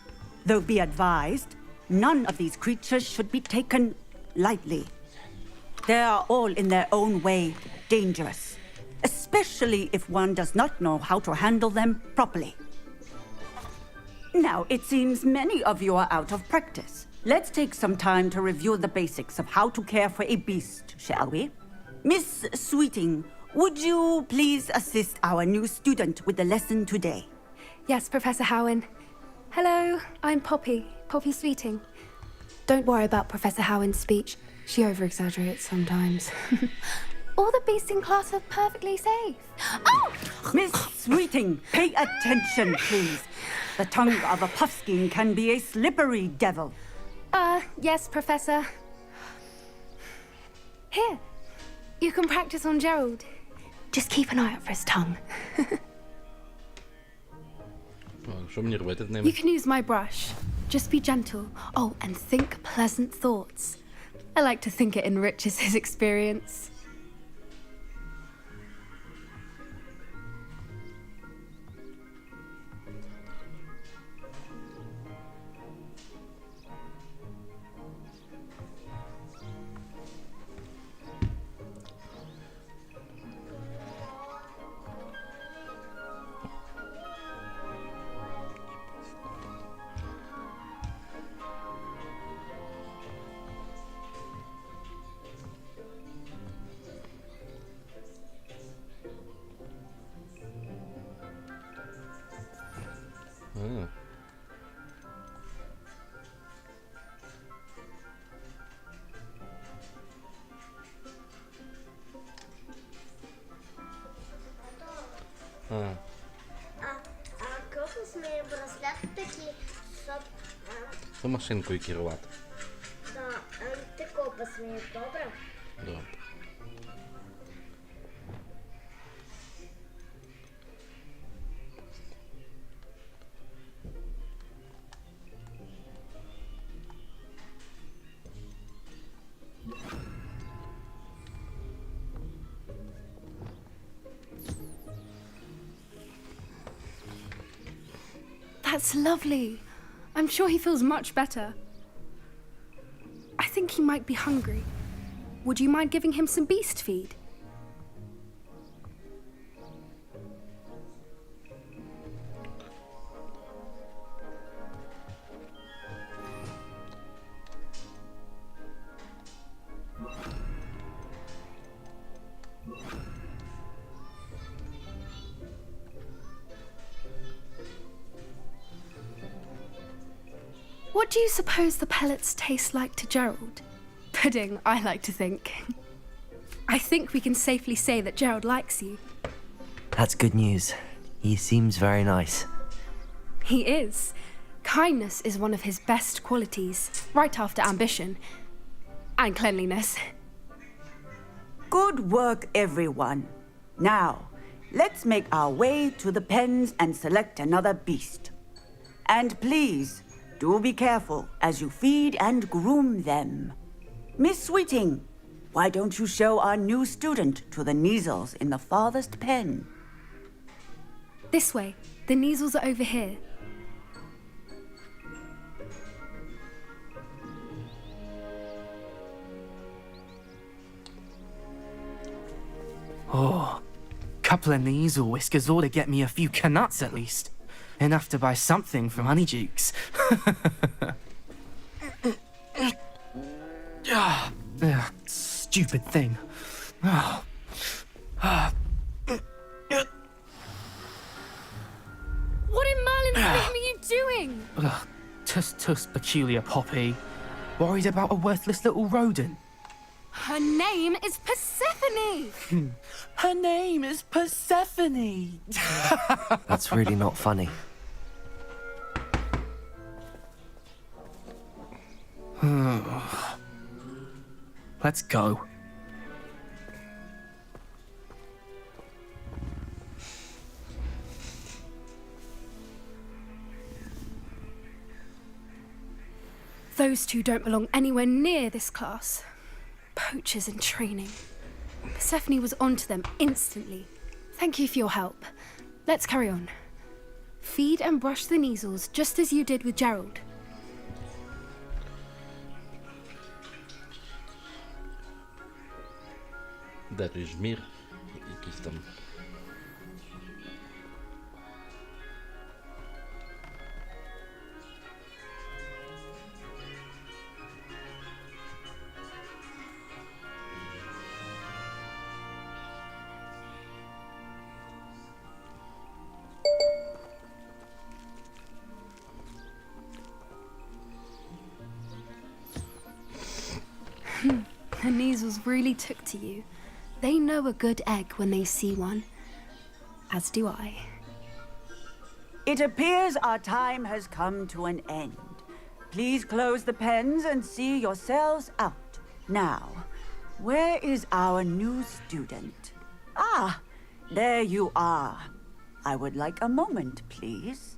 Though be advised, none of these creatures should be taken lightly. They are all in their own way dangerous, especially if one does not know how to handle them properly. Now, it seems many of you are out of practice. Let's take some time to review the basics of how to care for a beast, shall we? Miss Sweeting, would you please assist our new student with the lesson today? Yes, Professor Howen. Hello, I'm Poppy Sweeting. Don't worry about Professor Howen's speech. She over-exaggerates sometimes. All the beasts in class are perfectly safe. Oh! Miss Sweeting, pay attention, please. The tongue of a puffskein can be a slippery devil. Yes, Professor. Here, you can practice on Gerald. Just keep an eye out for his tongue. You can use my brush. Just be gentle. Oh, and think pleasant thoughts. I like to think it enriches his experience. Кого сміє браслет такий, щоб... Це машинкою керувати. Так, ти копа сміє, добре? Добре. That's lovely. I'm sure he feels much better. I think he might be hungry. Would you mind giving him some beast feed? What do you suppose the pellets taste like to Gerald? Pudding, I like to think. I think we can safely say that Gerald likes you. That's good news. He seems very nice. He is. Kindness is one of his best qualities, right after ambition. And cleanliness. Good work, everyone. Now, let's make our way to the pens and select another beast. And please, do be careful as you feed and groom them. Miss Sweeting, why don't you show our new student to the Kneazles in the farthest pen? This way. The Kneazles are over here. Oh, couple of Kneazle whiskers ought to get me a few canuts at least. Enough to buy something from Honeydukes. Stupid thing. What in Merlin's name are you doing? Tuss peculiar Poppy. Worried about a worthless little rodent. Her name is Persephone! Her name is Persephone! That's really not funny. Let's go. Those two don't belong anywhere near this class. Poachers in training. Persephone was onto them instantly. Thank you for your help. Let's carry on. Feed and brush the Neasels just as you did with Gerald. Де той жмір? Якийсь там. The Neasels really took to you. They know a good egg when they see one. As do I. It appears our time has come to an end. Please close the pens and see yourselves out. Now, where is our new student? Ah, there you are. I would like a moment, please.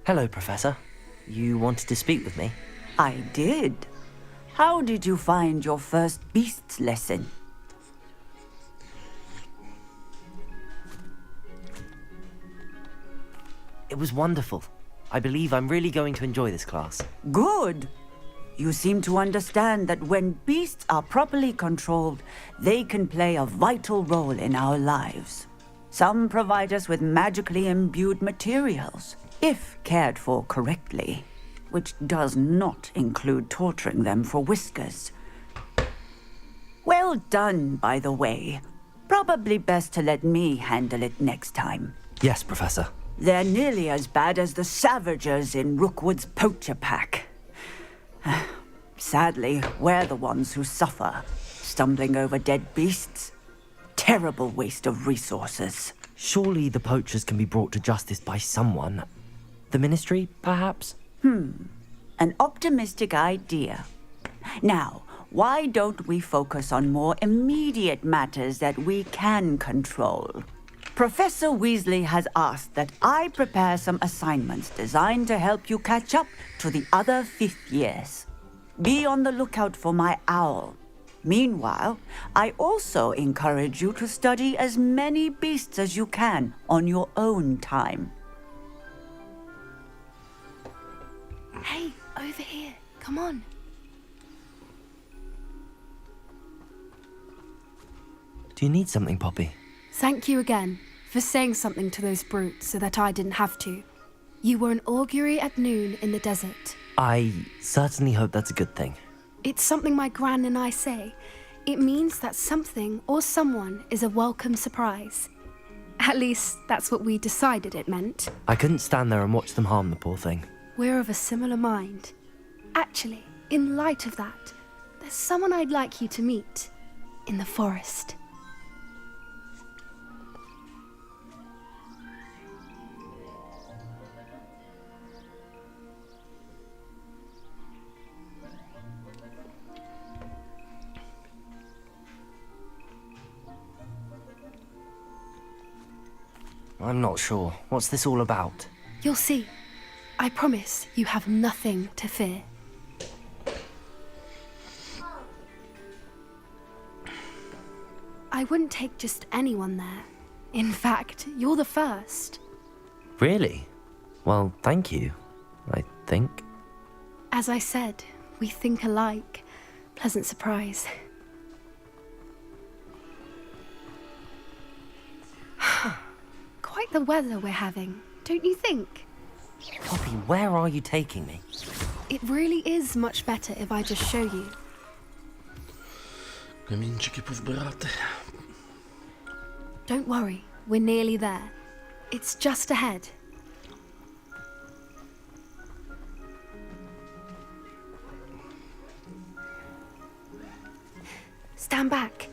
Hello, Professor. You wanted to speak with me? I did. How did you find your first beasts lesson? It was wonderful. I believe I'm really going to enjoy this class. Good. You seem to understand that when beasts are properly controlled, they can play a vital role in our lives. Some provide us with magically imbued materials, if cared for correctly, which does not include torturing them for whiskers. Well done, by the way. Probably best to let me handle it next time. Yes, Professor. They're nearly as bad as the Savagers in Rookwood's poacher pack. Sadly, we're the ones who suffer, stumbling over dead beasts. Terrible waste of resources. Surely the poachers can be brought to justice by someone. The Ministry, perhaps? An optimistic idea. Now, why don't we focus on more immediate matters that we can control? Professor Weasley has asked that I prepare some assignments designed to help you catch up to the other fifth years. Be on the lookout for my owl. Meanwhile, I also encourage you to study as many beasts as you can on your own time. Hey, over here. Come on. Do you need something, Poppy? Thank you again for saying something to those brutes so that I didn't have to. You were an augury at noon in the desert. I certainly hope that's a good thing. It's something my gran and I say. It means that something or someone is a welcome surprise. At least, that's what we decided it meant. I couldn't stand there and watch them harm the poor thing. We're of a similar mind. Actually, in light of that, there's someone I'd like you to meet. In the forest. I'm not sure. What's this all about? You'll see. I promise you have nothing to fear. I wouldn't take just anyone there. In fact, you're the first. Really? Well, thank you, I think. As I said, we think alike. Pleasant surprise. Quite the weather we're having, don't you think? Poppy, where are you taking me? It really is much better if I just show you. Камінчики позбирати. Don't worry, we're nearly there. It's just ahead. Stand back.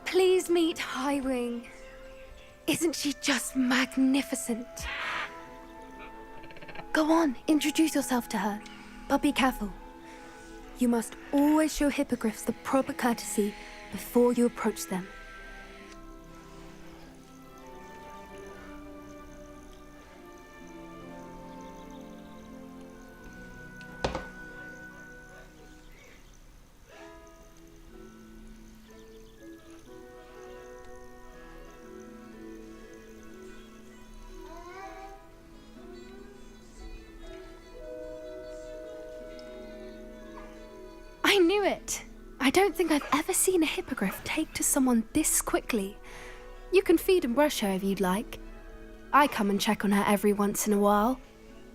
Please meet Highwing. Isn't she just magnificent? Go on, introduce yourself to her. But be careful. You must always show hippogriffs the proper courtesy before you approach them. I knew it! I don't think I've ever seen a hippogriff take to someone this quickly. You can feed and brush her if you'd like. I come and check on her every once in a while.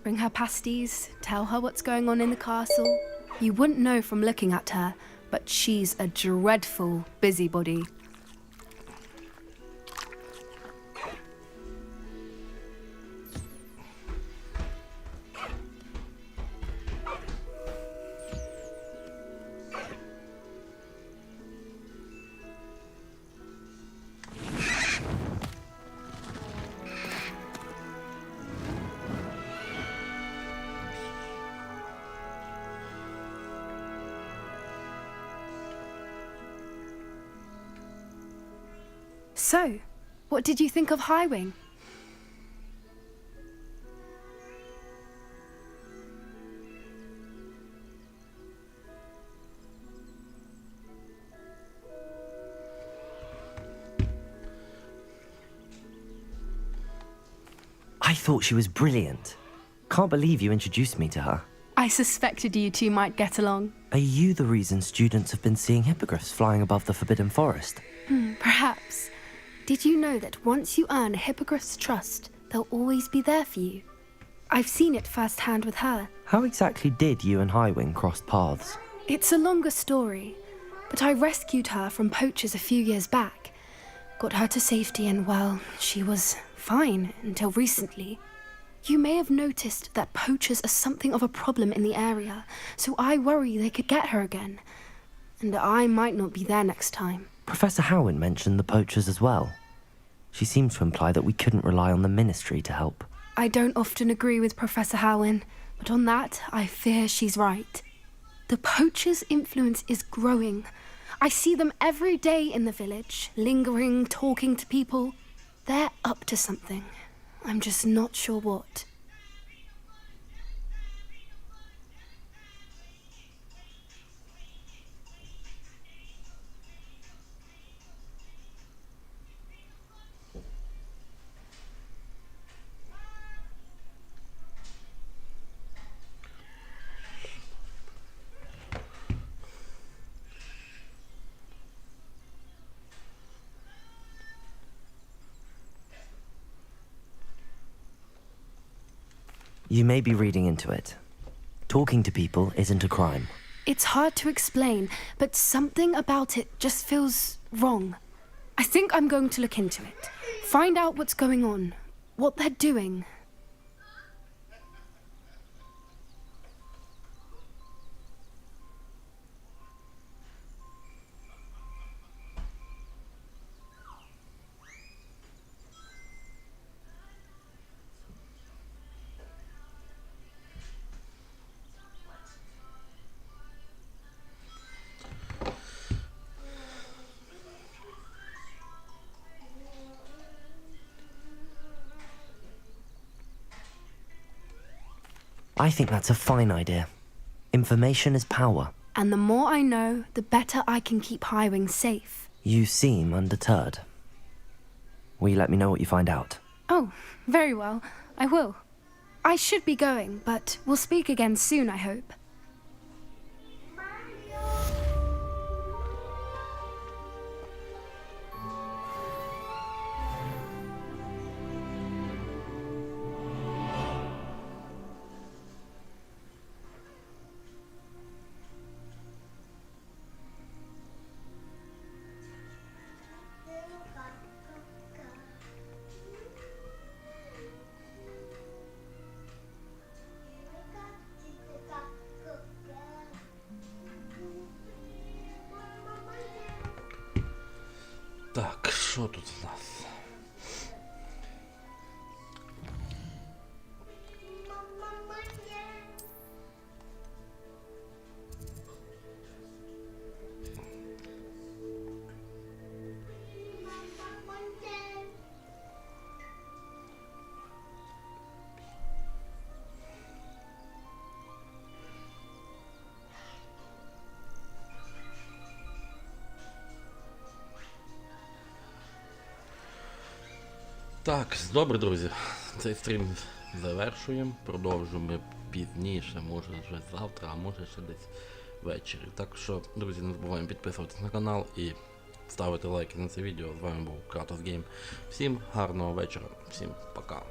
Bring her pasties, tell her what's going on in the castle. You wouldn't know from looking at her, but she's a dreadful busybody. So, what did you think of Highwing? I thought she was brilliant. Can't believe you introduced me to her. I suspected you two might get along. Are you the reason students have been seeing hippogriffs flying above the Forbidden Forest? Perhaps. Did you know that once you earn a hippogriff's trust, they'll always be there for you? I've seen it firsthand with her. How exactly did you and Highwing cross paths? It's a longer story, but I rescued her from poachers a few years back. Got her to safety and, well, she was fine until recently. You may have noticed that poachers are something of a problem in the area, so I worry they could get her again. And I might not be there next time. Professor Howin mentioned the poachers as well. She seemed to imply that we couldn't rely on the ministry to help. I don't often agree with Professor Howin, but on that, I fear she's right. The poachers' influence is growing. I see them every day in the village, lingering, talking to people. They're up to something. I'm just not sure what. You may be reading into it. Talking to people isn't a crime. It's hard to explain, but something about it just feels wrong. I think I'm going to look into it. Find out what's going on, what they're doing. I think that's a fine idea. Information is power. And the more I know, the better I can keep Highwing safe. You seem undeterred. Will you let me know what you find out? Oh, very well. I will. I should be going, but we'll speak again soon, I hope. що тут у нас? Так, добре, друзі, цей стрім завершуємо, продовжуємо пізніше, може вже завтра, а може ще десь ввечері. Так що, друзі, не забуваємо підписуватись на канал і ставити лайки на це відео. З вами був Кратос Гейм. Всім гарного вечора, всім пока.